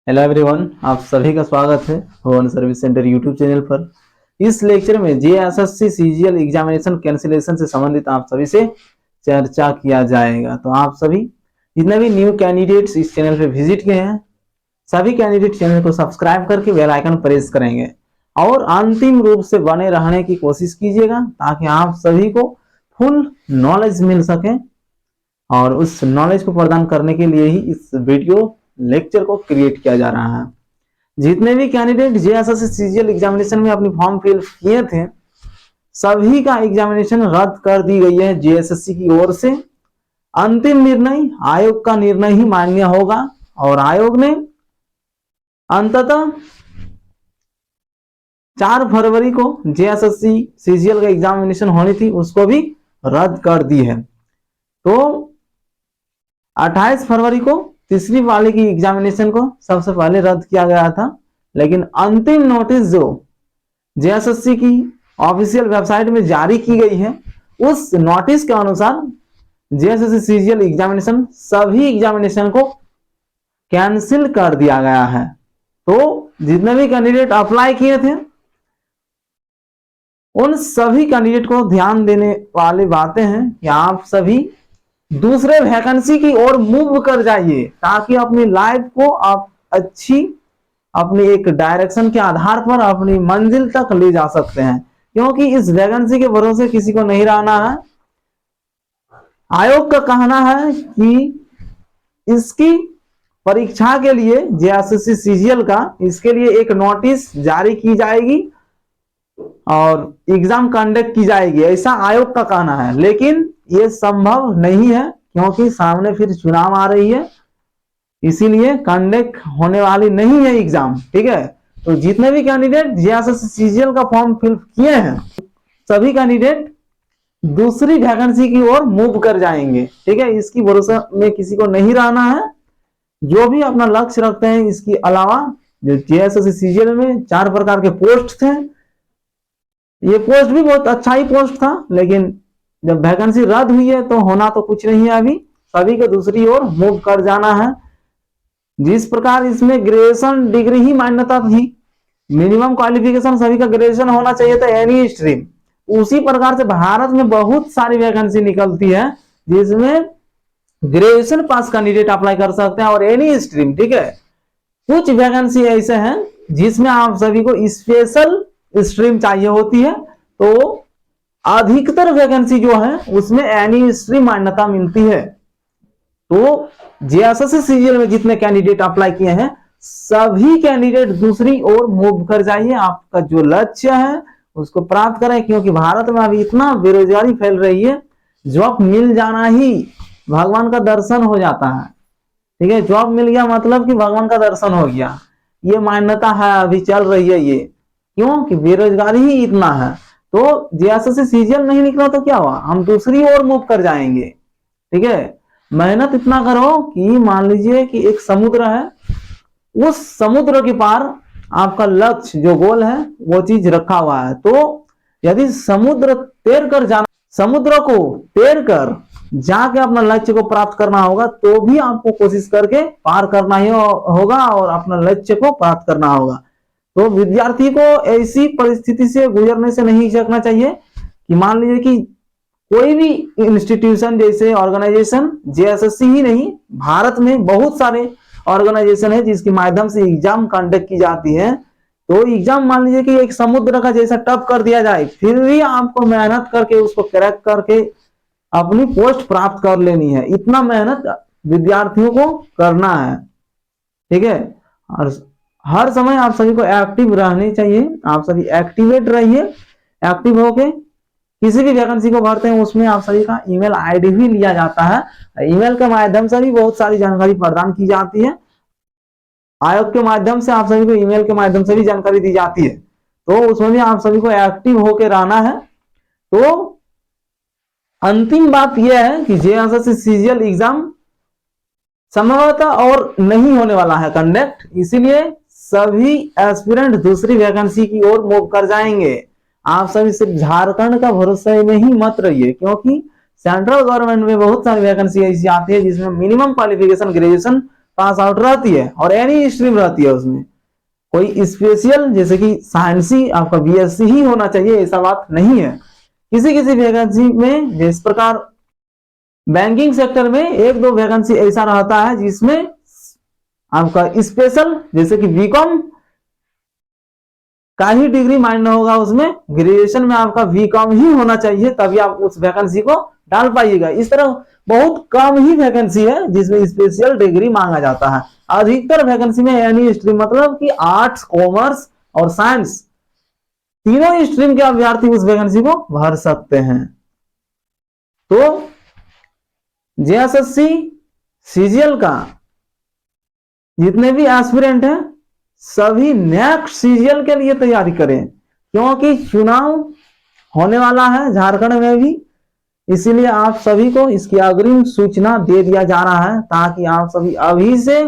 Hello everyone, आप सभी का स्वागत है भवन सर्विस सेंटर यूट्यूब चैनल पर। इस लेक्चर में जेएसएससी सीजीएल एग्जामिनेशन कैंसिलेशन से संबंधित आप सभी से चर्चा किया जाएगा। तो आप सभी जितने भी न्यू कैंडिडेट्स इस चैनल पे विजिट किए हैं, सभी कैंडिडेट चैनल को सब्सक्राइब करके बेल आइकन प्रेस करेंगे और अंतिम रूप से बने रहने की कोशिश कीजिएगा ताकि आप सभी को फुल नॉलेज मिल सके। और उस नॉलेज को प्रदान करने के लिए ही इस वीडियो लेक्चर को क्रिएट किया जा रहा है। जितने भी कैंडिडेट जेएसएससी सीजीएल एग्जामिनेशन में अपनी फॉर्म फिल किए थे, सभी का एग्जामिनेशन रद्द कर दी गई है जेएसएससी की ओर से। अंतिम निर्णय आयोग का निर्णय ही मान्य होगा और आयोग ने अंततः 4 फरवरी को जेएसएससी सीजीएल का एग्जामिनेशन होनी थी, उसको भी रद्द कर दी है। तो 28 फरवरी को तीसरी वाले की एग्जामिनेशन को सबसे पहले रद्द किया गया था, लेकिन अंतिम नोटिस जो जेएसएससी की ऑफिशियल वेबसाइट में जारी की गई है, उस नोटिस के अनुसार जेएसएससी सीजीएल एग्जामिनेशन सभी एग्जामिनेशन को कैंसिल कर दिया गया है। तो जितने भी कैंडिडेट अप्लाई किए थे, उन सभी कैंडिडेट को ध्यान देने वाली बातें हैं कि आप सभी दूसरे वैकेंसी की ओर मूव कर जाइए ताकि अपनी लाइफ को आप अच्छी अपनी एक डायरेक्शन के आधार पर अपनी मंजिल तक ले जा सकते हैं, क्योंकि इस वैकेंसी के भरोसे किसी को नहीं रहना है। आयोग का कहना है कि इसकी परीक्षा के लिए जेएसएससी सीजीएल का इसके लिए एक नोटिस जारी की जाएगी और एग्जाम कंडक्ट की जाएगी, ऐसा आयोग का कहना है। लेकिन ये संभव नहीं है क्योंकि सामने फिर चुनाव आ रही है, इसीलिए कंडक्ट होने वाली नहीं है एग्जाम। ठीक है, तो जितने भी कैंडिडेट जेएसएससी सीजीएल का फॉर्म फिल किए हैं, सभी कैंडिडेट दूसरी वैकेंसी की ओर मूव कर जाएंगे। ठीक है, इसकी भरोसे में किसी को नहीं रहना है। जो भी अपना लक्ष्य रखते हैं, इसके अलावा जो जेएसएससी सीजीएल में 4 प्रकार के पोस्ट थे, ये पोस्ट भी बहुत अच्छा ही पोस्ट था, लेकिन जब वैकेंसी रद्द हुई है तो होना तो कुछ नहीं है। अभी सभी को दूसरी ओर मूव कर जाना है। जिस प्रकार इसमें ग्रेजुएशन डिग्री ही मान्यता थी, मिनिमम क्वालिफिकेशन सभी का ग्रेजुएशन होना चाहिए था एनी स्ट्रीम, उसी प्रकार से भारत में बहुत सारी वैकेंसी निकलती है जिसमें ग्रेजुएशन पास कैंडिडेट अप्लाई कर सकते हैं और एनी स्ट्रीम। ठीक है, कुछ वैकेंसी ऐसे हैं जिसमें आप सभी को स्पेशल स्ट्रीम चाहिए होती है, तो अधिकतर वैकेंसी जो है उसमें एनी स्ट्रीम मान्यता मिलती है। तो जेएसएससी सीजीएल में जितने कैंडिडेट अप्लाई किए हैं, सभी कैंडिडेट दूसरी ओर मूव कर जाइए। आपका जो लक्ष्य है उसको प्राप्त करें, क्योंकि भारत में अभी इतना बेरोजगारी फैल रही है, जॉब मिल जाना ही भगवान का दर्शन हो जाता है। ठीक है, जॉब मिल गया मतलब कि भगवान का दर्शन हो गया, ये मान्यता है अभी चल रही है। ये क्यों कि बेरोजगारी ही इतना है। तो जेएसएससी सीजीएल नहीं निकला तो क्या हुआ, हम दूसरी ओर मूव कर जाएंगे। ठीक है, मेहनत इतना करो कि मान लीजिए कि एक समुद्र है, उस समुद्र के पार आपका लक्ष्य जो गोल है वो चीज रखा हुआ है। तो यदि समुद्र तैर कर जाना, समुद्र को तैर कर जाके अपना लक्ष्य को प्राप्त करना होगा, तो भी आपको कोशिश करके पार करना ही होगा और अपना लक्ष्य को प्राप्त करना होगा। तो विद्यार्थी को ऐसी परिस्थिति से गुजरने से नहीं हिचकना चाहिए कि मान लीजिए कि कोई भी इंस्टीट्यूशन जैसे ऑर्गेनाइजेशन, जेएसएससी ही नहीं, भारत में बहुत सारे ऑर्गेनाइजेशन है जिसके माध्यम से एग्जाम कंडक्ट की जाती है। तो एग्जाम मान लीजिए कि एक समुद्र का जैसा टफ कर दिया जाए, फिर भी आपको मेहनत करके उसको क्रैक करके अपनी पोस्ट प्राप्त कर लेनी है। इतना मेहनत विद्यार्थियों को करना है। ठीक है, और हर समय आप सभी को एक्टिव रहनी चाहिए। आप सभी एक्टिवेट रहिए। एक्टिव होके किसी भी वैकेंसी को भरते हैं उसमें आप सभी का ईमेल आईडी भी लिया जाता है। ईमेल के माध्यम से भी बहुत सारी जानकारी प्रदान की जाती है। आयोग के माध्यम से आप सभी को ईमेल के माध्यम से भी जानकारी दी जाती है, तो उसमें भी आप सभी को एक्टिव होके रहना है। तो अंतिम बात यह है कि जेएसएससी सीजीएल एग्जाम संभवतः और नहीं होने वाला है कंडक्ट, इसीलिए सभी एस्पिरेंट दूसरी वैकेंसी की ओर मूव कर जाएंगे। आप सभी सिर्फ झारखंड का भरोसे में ही मत रहिए, क्योंकि सेंट्रल गवर्नमेंट में बहुत सारी वैकेंसी ऐसी आती है जिसमें minimum qualification graduation pass out रहती है और एनी स्ट्रीम रहती है, उसमें कोई स्पेशल जैसे कि साइंसी आपका बीएससी ही होना चाहिए ऐसा बात नहीं है। किसी किसी वैकेंसी में जिस प्रकार बैंकिंग सेक्टर में एक दो वैकेंसी ऐसा रहता है जिसमें आपका स्पेशल जैसे कि बीकॉम का ही डिग्री मान्य होगा, उसमें ग्रेजुएशन में आपका बीकॉम ही होना चाहिए तभी आप उस वैकेंसी को डाल पाइएगा। इस तरह बहुत कम ही वैकेंसी है जिसमें स्पेशल डिग्री मांगा जाता है। अधिकतर वैकेंसी में एनी स्ट्रीम मतलब कि आर्ट्स, कॉमर्स और साइंस तीनों स्ट्रीम के अभ्यर्थी उस वैकेंसी को भर सकते हैं। तो जेएसएससी सीजीएल का जितने भी एस्पिरेंट हैं सभी नेक्स्ट सीजीएल के लिए तैयारी करें, क्योंकि चुनाव होने वाला है झारखंड में भी, इसीलिए आप सभी को इसकी अग्रिम सूचना दे दिया जा रहा है ताकि आप सभी अभी से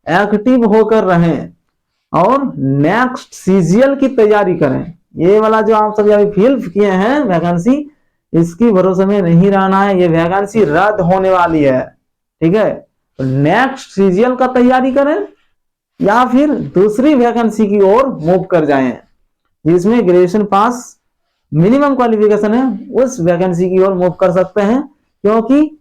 एक्टिव होकर रहें और नेक्स्ट सीजीएल की तैयारी करें। ये वाला जो आप सभी अभी फिल किए हैं वैकेंसी, इसकी भरोसे में नहीं रहना है, ये वैकेंसी रद्द होने वाली है, ठीक है। तो नेक्स्ट सीजीएल का तैयारी करें या फिर दूसरी वैकेंसी की ओर मूव कर जाएं जिसमें ग्रेजुएशन पास मिनिमम क्वालिफिकेशन है, उस वैकेंसी की ओर मूव कर सकते हैं। क्योंकि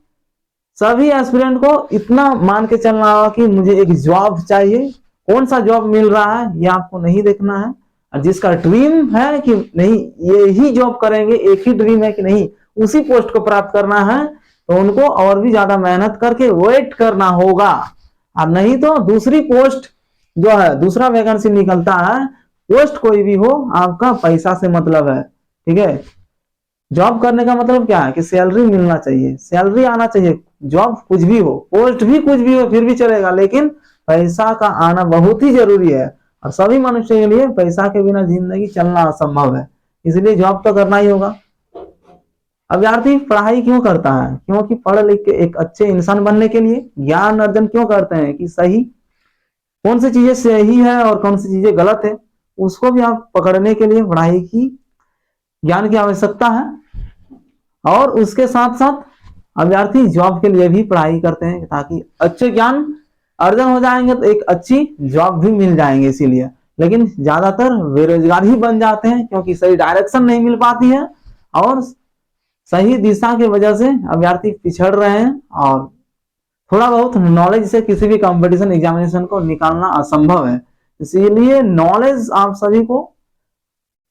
सभी एस्पिरेंट को इतना मान के चलना होगा कि मुझे एक जॉब चाहिए, कौन सा जॉब मिल रहा है ये आपको नहीं देखना है, और जिसका ड्रीम है कि नहीं ये ही जॉब करेंगे, एक ही ड्रीम है कि नहीं उसी पोस्ट को प्राप्त करना है, तो उनको और भी ज्यादा मेहनत करके वेट करना होगा। अब नहीं तो दूसरी पोस्ट जो है, दूसरा वैकेंसी निकलता है, पोस्ट कोई भी हो आपका पैसा से मतलब है, ठीक है। जॉब करने का मतलब क्या है कि सैलरी मिलना चाहिए, सैलरी आना चाहिए, जॉब कुछ भी हो, पोस्ट भी कुछ भी हो फिर भी चलेगा, लेकिन पैसा का आना बहुत ही जरूरी है और सभी मनुष्य के लिए पैसा के बिना जिंदगी चलना असंभव है, इसलिए जॉब तो करना ही होगा। अभ्यर्थी पढ़ाई क्यों करता है? क्योंकि पढ़ लिख के एक अच्छे इंसान बनने के लिए। ज्ञान अर्जन क्यों करते हैं कि सही कौन सी चीजें सही है और कौन सी चीजें गलत है उसको भी आप पकड़ने के लिए पढ़ाई की ज्ञान की आवश्यकता है। और उसके साथ साथ अभ्यर्थी जॉब के लिए भी पढ़ाई करते हैं ताकि अच्छे ज्ञान अर्जन हो जाएंगे तो एक अच्छी जॉब भी मिल जाएंगे इसीलिए। लेकिन ज्यादातर बेरोजगार ही बन जाते हैं क्योंकि सही डायरेक्शन नहीं मिल पाती है और सही दिशा की वजह से अभ्यर्थी पिछड़ रहे हैं और थोड़ा बहुत नॉलेज से किसी भी कंपटीशन एग्जामिनेशन को निकालना असंभव है। इसीलिए नॉलेज आप सभी को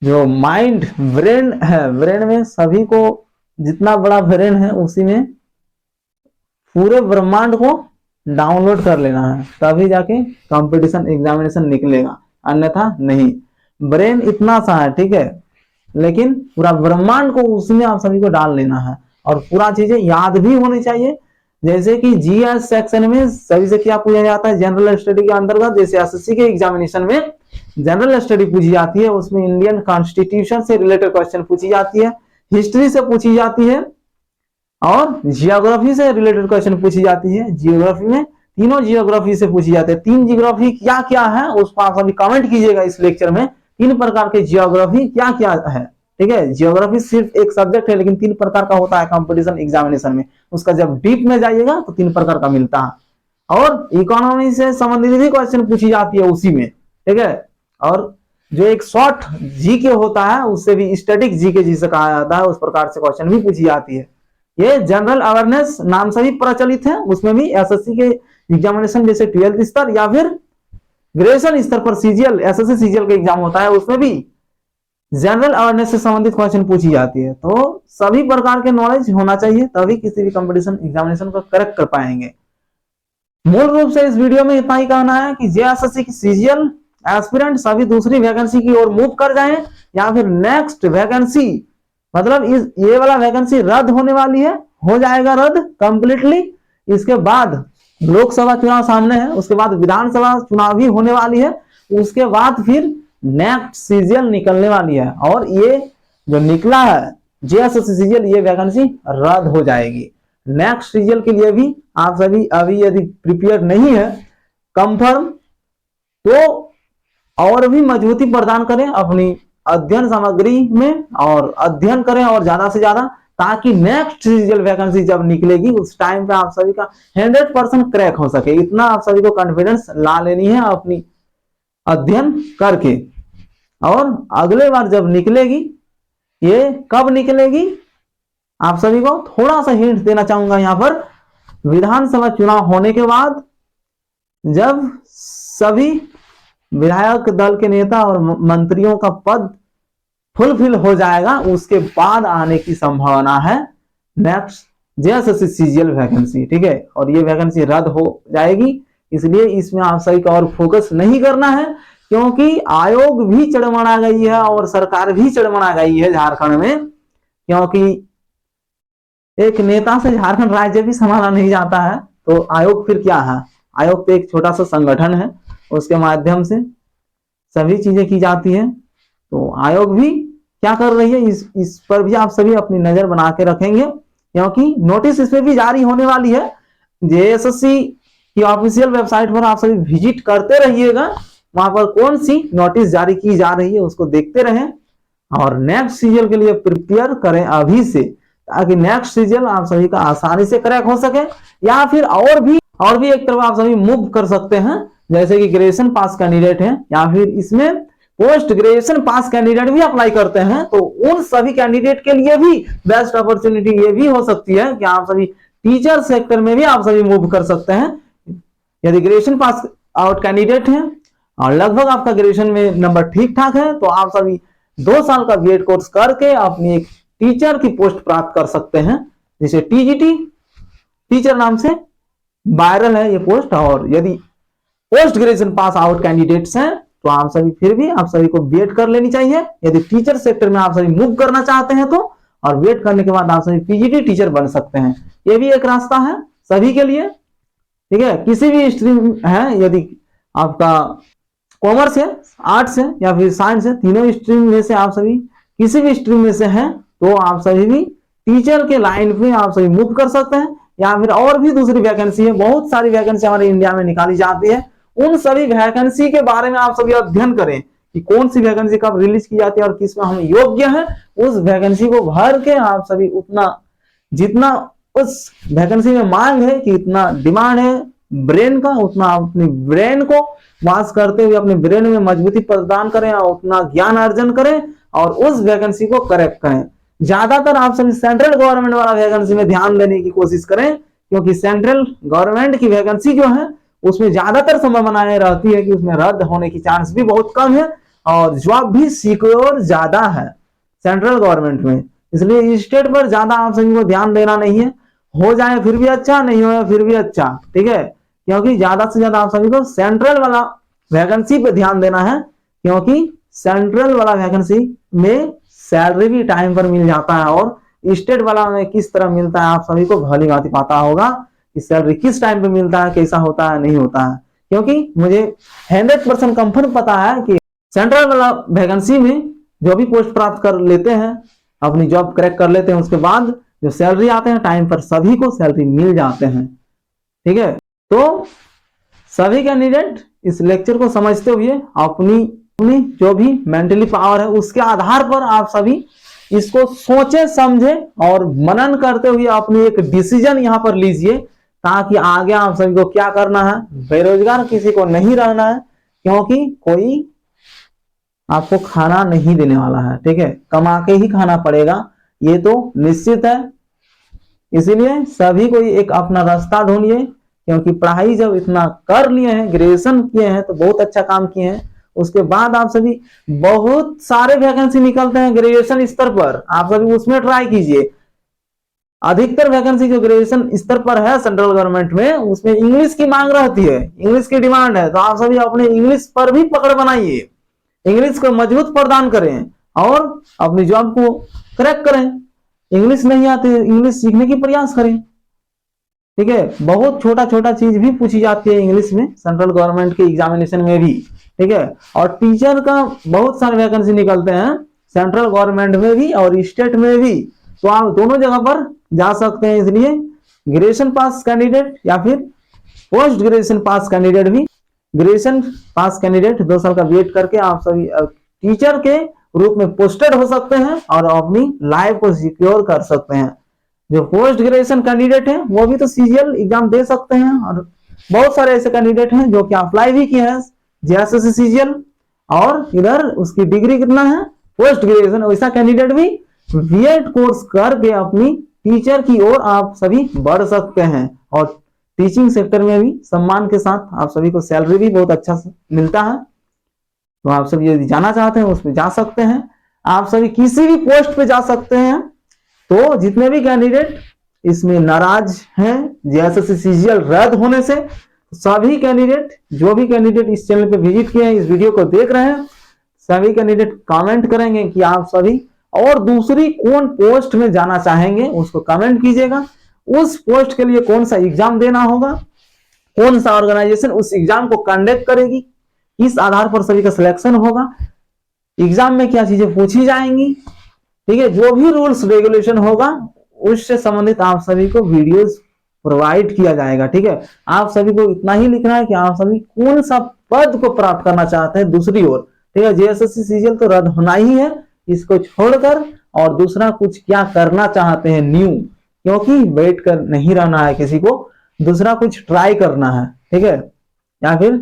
जो माइंड ब्रेन है, ब्रेन में सभी को जितना बड़ा ब्रेन है उसी में पूरे ब्रह्मांड को डाउनलोड कर लेना है, तभी जाके कंपटीशन एग्जामिनेशन निकलेगा, अन्यथा नहीं। ब्रेन इतना सा है, ठीक है, लेकिन पूरा ब्रह्मांड को उसमें आप सभी को डाल लेना है और पूरा चीजें याद भी होनी चाहिए। जैसे कि जीएस सेक्शन में सभी से क्या पूछा जाता है जनरल स्टडी के अंतर्गत, जैसे एसएससी के एग्जामिनेशन में जनरल स्टडी पूछी जाती है, उसमें इंडियन कॉन्स्टिट्यूशन से रिलेटेड क्वेश्चन पूछी जाती है, हिस्ट्री से पूछी जाती है और जियोग्राफी से रिलेटेड क्वेश्चन पूछी जाती है। जियोग्राफी में तीनों जियोग्राफी से पूछी जाती है। तीन जियोग्राफी क्या क्या है उसको आप सभी कमेंट कीजिएगा इस लेक्चर में, तीन प्रकार के जियोग्राफी क्या क्या है, ठीक है। जियोग्राफी सिर्फ एक सब्जेक्ट है लेकिन तीन प्रकार का होता है कंपटीशन एग्जामिनेशन में, उसका जब डीप में जाइएगा तो तीन प्रकार का मिलता है। और इकोनॉमी से संबंधित भी क्वेश्चन पूछी जाती है उसी में, ठीक है। और जो एक शॉर्ट जीके होता है उससे भी स्टैटिक जीके जिसे कहा जाता है उस प्रकार से क्वेश्चन भी पूछी जाती है। ये जनरल अवेयरनेस नाम से भी प्रचलित है, उसमें भी एसएससी के एग्जामिनेशन जैसे 12th स्तर या फिर ग्रेजुएशन स्तर पर सीजीएल एसएससी सीजीएल का एग्जाम होता है, उसमें भी जनरल अवेयरनेस से संबंधित क्वेश्चन पूछी जाती है। तो सभी प्रकार के नॉलेज होना चाहिए तभी किसी भी कंपटीशन एग्जामिनेशन को करेक्ट कर पाएंगे। मूल रूप से इस वीडियो में इतना ही कहना है कि जेएसएससी की सीजीएल एस्पिरेंट सभी दूसरी वैकेंसी की ओर मूव कर जाएं या फिर नेक्स्ट वैकेंसी मतलब ये वाला वैकेंसी रद्द होने वाली है, हो जाएगा रद्द कंप्लीटली। इसके बाद लोकसभा चुनाव सामने है, उसके बाद विधानसभा चुनाव भी होने वाली है, उसके बाद फिर नेक्स्ट सीजीएल निकलने वाली है और ये जो निकला है जेएसएससी सीजीएल ये वैकेंसी रद्द हो जाएगी। नेक्स्ट सीजीएल के लिए भी आप सभी अभी यदि प्रिपेयर नहीं है कंफर्म तो और भी मजबूती प्रदान करें अपनी अध्ययन सामग्री में और अध्ययन करें और ज्यादा से ज्यादा ताकि नेक्स्ट सीजीएल वैकेंसी जब निकलेगी उस टाइम पे आप सभी का 100% क्रैक हो सके। इतना आप सभी को कॉन्फिडेंस ला लेनी है अपनी अध्ययन करके। और अगले बार जब निकलेगी, ये कब निकलेगी आप सभी को थोड़ा सा हिंट देना चाहूंगा यहाँ पर, विधानसभा चुनाव होने के बाद जब सभी विधायक दल के नेता और मंत्रियों का पद फुलफिल हो जाएगा, उसके बाद आने की संभावना है नेक्स्ट जेएसएससी सीजीएल वैकेंसी। ठीक है, और ये वैकेंसी रद्द हो जाएगी, इसलिए इसमें आप सभी का और फोकस नहीं करना है, क्योंकि आयोग भी चढ़मड़ा गई है और सरकार भी चढ़मड़ा गई है झारखंड में, क्योंकि एक नेता से झारखंड राज्य भी संभाला नहीं जाता है, तो आयोग फिर क्या है? आयोग तो एक छोटा सा संगठन है, उसके माध्यम से सभी चीजें की जाती है। तो आयोग भी क्या कर रही है, इस पर भी आप सभी अपनी नजर बना के रखेंगे, क्योंकि नोटिस इस पर भी जारी होने वाली है। जेएसएससी की ऑफिशियल वेबसाइट पर आप सभी विजिट करते रहिएगा, वहां पर कौन सी नोटिस जारी की जा रही है उसको देखते रहें, और नेक्स्ट सीजीएल के लिए प्रिपेयर करें अभी से, ताकि नेक्स्ट सीजीएल आप सभी का आसानी से क्रैक हो सके। या फिर और भी एक तरफ आप सभी मूव कर सकते हैं, जैसे कि ग्रेजुएशन पास कैंडिडेट हैं, या फिर इसमें पोस्ट ग्रेजुएशन पास कैंडिडेट भी अप्लाई करते हैं, तो उन सभी कैंडिडेट के लिए भी बेस्ट अपॉर्चुनिटी ये भी हो सकती है कि आप सभी टीचर सेक्टर में भी आप सभी मूव कर सकते हैं। यदि ग्रेजुएशन पास आउट कैंडिडेट हैं और लगभग आपका ग्रेजुएशन में नंबर ठीक ठाक है, तो आप सभी 2 साल का बीएड कोर्स करके अपनी एक टीचर की पोस्ट प्राप्त कर सकते हैं, जिसे टीजीटी टीचर नाम से वायरल है ये पोस्ट। और यदि post graduation pass out candidates हैं, तो आप सभी फिर भी आप सभी को बीएड कर लेनी चाहिए, यदि टीचर सेक्टर में आप सभी मूव करना चाहते हैं तो, और बीएड करने के बाद आप सभी पीजीटी टीचर बन सकते हैं। ये भी एक रास्ता है सभी के लिए। ठीक है, किसी भी स्ट्रीम है, यदि आपका कॉमर्स है, आर्ट्स है या फिर साइंस है, तीनों स्ट्रीम में से आप सभी किसी भी स्ट्रीम में से हैं, तो आप सभी भी टीचर के लाइन पे आप सभी मूव कर सकते हैं। या फिर और भी दूसरी वैकेंसी है, बहुत सारी वैकेंसी हमारे इंडिया में निकाली जाती है, उन सभी वैकेंसी के बारे में आप सभी अध्ययन करें कि कौन सी वैकेंसी कब रिलीज की जाती है और किसमें हम योग्य हैं। उस वैकेंसी को भर के आप सभी उतना, जितना उस वैकेंसी में मांग है कि इतना डिमांड है ब्रेन का, उतना अपने ब्रेन को वास करते हुए अपने ब्रेन में मजबूती प्रदान करें और उतना ज्ञान अर्जन करें और उस वैकेंसी को करेक्ट करें। ज्यादातर आप सभी सेंट्रल गवर्नमेंट वाला वैकेंसी में ध्यान देने की कोशिश करें, क्योंकि सेंट्रल गवर्नमेंट की वैकेंसी जो है उसमें ज्यादातर संभावनाएं रहती है कि उसमें रद्द होने की चांस भी बहुत कम है, और जॉब भी सिक्योर ज्यादा है सेंट्रल गवर्नमेंट में। इसलिए स्टेट पर ज्यादा आप सभी को ध्यान देना नहीं है, हो जाए फिर भी अच्छा, नहीं हो फिर भी अच्छा। ठीक है, क्योंकि ज्यादा से ज्यादा आप सभी को सेंट्रल वाला वैकेंसी पे ध्यान देना है, क्योंकि सेंट्रल वाला वैकेंसी में सैलरी भी टाइम पर मिल जाता है, और स्टेट वाला में किस तरह मिलता है आप सभी को भली भांति पता होगा कि सैलरी किस टाइम पे मिलता है, कैसा होता है, नहीं होता है। क्योंकि मुझे 100% कंफर्म पता है कि सेंट्रल वाला वैकेंसी में जो भी पोस्ट प्राप्त कर लेते हैं, अपनी जॉब क्रैक कर लेते हैं, उसके बाद जो सैलरी आते हैं टाइम पर सभी को सैलरी मिल जाते हैं। ठीक है, तो सभी कैंडिडेट इस लेक्चर को समझते हुए अपनी जो भी मेंटली पावर है उसके आधार पर आप सभी इसको सोचे समझे और मनन करते हुए अपनी एक डिसीजन यहाँ पर लीजिए, ताकि आगे आप सभी को क्या करना है। बेरोजगार किसी को नहीं रहना है, क्योंकि कोई आपको खाना नहीं देने वाला है। ठीक है, कमा के ही खाना पड़ेगा, ये तो निश्चित है। इसीलिए सभी को एक अपना रास्ता ढूंढिए, क्योंकि पढ़ाई जब इतना कर लिए हैं, ग्रेजुएशन किए हैं, तो बहुत अच्छा काम किए हैं। उसके बाद आप सभी बहुत सारे वैकेंसी निकलते हैं ग्रेजुएशन स्तर पर, आप सभी उसमें ट्राई कीजिए। अधिकतर वैकेंसी जो ग्रेजुएशन स्तर पर है सेंट्रल गवर्नमेंट में, उसमें इंग्लिश की मांग रहती है, इंग्लिश की डिमांड है, तो आप सभी अपने इंग्लिश पर भी पकड़ बनाइए, इंग्लिश को मजबूत प्रदान करें और अपनी जॉब को क्रैक करें। इंग्लिश नहीं आती, इंग्लिश सीखने की प्रयास करें। ठीक है, बहुत छोटा छोटा चीज भी पूछी जाती है इंग्लिश में सेंट्रल गवर्नमेंट के एग्जामिनेशन में भी। ठीक है, और टीचर का बहुत सारे वैकेंसी निकलते हैं सेंट्रल गवर्नमेंट में भी और स्टेट में भी, तो आप दोनों जगह पर जा सकते हैं। इसलिए ग्रेजुएशन पास कैंडिडेट या फिर पोस्ट ग्रेजुएशन पास कैंडिडेट भी, ग्रेजुएशन पास कैंडिडेट 2 साल का बीएड करके आप सभी टीचर के रूप में पोस्टेड हो सकते हैं और अपनी लाइफ को सिक्योर कर सकते हैं। जो पोस्ट ग्रेजुएशन कैंडिडेट हैं वो भी तो सीजीएल एग्जाम दे सकते हैं, और बहुत सारे ऐसे कैंडिडेट हैं जो कि अप्लाई भी किए हैं जेएसएससी सीजीएल, और इधर उसकी डिग्री कितना है पोस्ट ग्रेजुएशन। वैसा कैंडिडेट भी बीएड कोर्स करके अपनी टीचर की ओर आप सभी बढ़ सकते हैं, और टीचिंग सेक्टर में भी सम्मान के साथ आप सभी को सैलरी भी बहुत अच्छा मिलता है। तो आप सभी यदि जाना चाहते हैं उसमें जा सकते हैं, आप सभी किसी भी पोस्ट पे जा सकते हैं। तो जितने भी कैंडिडेट इसमें नाराज हैं जेएसएससी सीजीएल रद्द होने से, सभी कैंडिडेट जो भी कैंडिडेट इस चैनल पे विजिट किए हैं, इस वीडियो को देख रहे हैं, सभी कैंडिडेट कमेंट करेंगे कि आप सभी और दूसरी कौन पोस्ट में जाना चाहेंगे, उसको कमेंट कीजिएगा। उस पोस्ट के लिए कौन सा एग्जाम देना होगा, कौन सा ऑर्गेनाइजेशन उस एग्जाम को कंडक्ट करेगी, किस आधार पर सभी का सिलेक्शन होगा, एग्जाम में क्या चीजें पूछी जाएंगी, ठीक है, जो भी रूल्स रेगुलेशन होगा उससे संबंधित आप सभी को वीडियोस प्रोवाइड किया जाएगा। ठीक है, आप सभी को इतना ही लिखना है कि आप सभी कौन सा पद को प्राप्त करना चाहते हैं दूसरी ओर। ठीक है, जेएसएससी सीजीएल तो रद्द होना ही है, इसको छोड़कर और दूसरा कुछ क्या करना चाहते हैं न्यू, क्योंकि बैठ कर नहीं रहना है, किसी को दूसरा कुछ ट्राई करना है। ठीक है, या फिर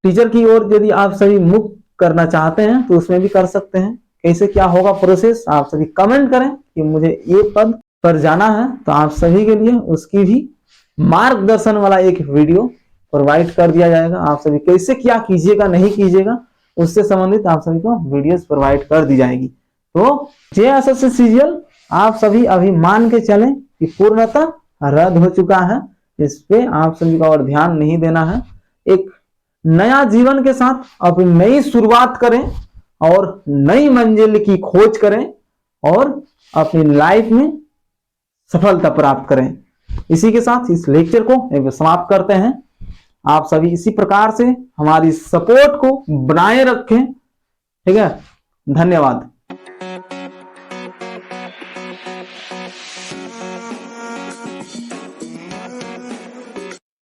टीचर की ओर यदि आप सभी मुक्त करना चाहते हैं तो उसमें भी कर सकते हैं। कैसे क्या होगा प्रोसेस आप सभी कमेंट करें कि मुझे ये पद पर जाना है, तो आप सभी के लिए उसकी भी मार्गदर्शन वाला एक वीडियो प्रोवाइड कर दिया जाएगा। आप सभी कैसे क्या कीजिएगा नहीं कीजिएगा उससे संबंधित आप सभी को वीडियोस प्रोवाइड कर दी जाएगी। तो जेएसएससी सीजीएल आप सभी अभी मान के चलें कि पूर्णतः रद्द हो चुका है, इस पे आप सभी को और ध्यान नहीं देना है। एक नया जीवन के साथ अपनी नई शुरुआत करें और नई मंजिल की खोज करें और अपनी लाइफ में सफलता प्राप्त करें। इसी के साथ इस लेक्चर को समाप्त करते हैं। आप सभी इसी प्रकार से हमारी सपोर्ट को बनाए रखें। ठीक है, धन्यवाद।